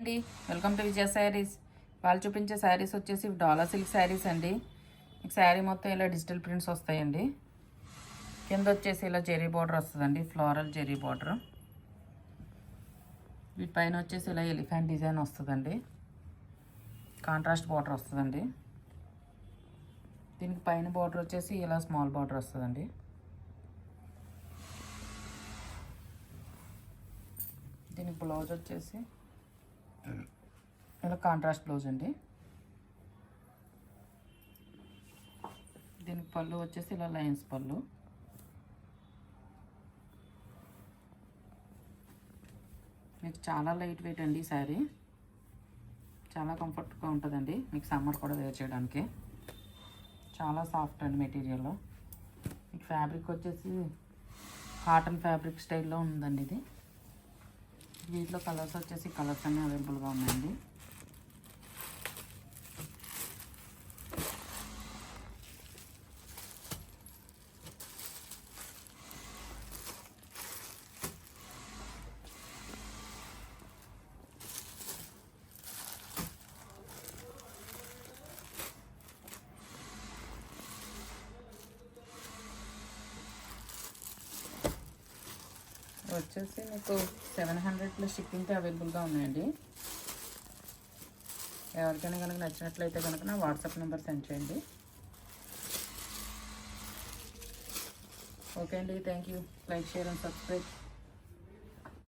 అండి welcome to విజయ శారీస్. వాళ్ళు చూపించే శారీస్ వచ్చేసి డాలా సిల్క్ శారీస్ అండి. మీకు శారీ మొత్తం ఇలా డిజిటల్ ప్రింట్స్ వస్తాయండి. కింద వచ్చేసి ఇలా జెరీ బార్డర్ వస్తుందండి, ఫ్లోరల్ జెరీ బార్డర్. వీటిపైన వచ్చేసి ఇలా ఎలిఫెంట్ డిజైన్ వస్తుందండి, కాంట్రాస్ట్ బార్డర్ వస్తుందండి. దీనికి పైన బార్డర్ వచ్చేసి ఇలా స్మాల్ బార్డర్ వస్తుందండి. దీనికి బ్లౌజ్ వచ్చేసి ఇలా కాంట్రాస్ట్ బ్లౌజ్ అండి. దీనికి పళ్ళు వచ్చేసి ఇలా లైన్స్ పళ్ళు. మీకు చాలా లైట్ వెయిట్ అండి ఈ శారీ, చాలా కంఫర్ట్గా ఉంటుందండి. మీకు సమ్మర్ కూడా వేర్ చేయడానికి చాలా సాఫ్ట్ అండి మెటీరియల్. మీకు ఫ్యాబ్రిక్ వచ్చేసి కాటన్ ఫ్యాబ్రిక్ స్టైల్లో ఉందండి ఇది. వీటిలో కలర్స్ వచ్చేసి కలర్స్ అన్నీ అవైలబుల్గా ఉన్నాయండి. వచ్చేసి మీకు 700 ప్లస్ షిప్పింగ్తో అవైలబుల్గా ఉన్నాయండి. ఎవరికైనా కనుక నచ్చినట్లయితే కనుక నా వాట్సాప్ నెంబర్ సెండ్ చేయండి. ఓకే అండి, thank you. Like, share and subscribe.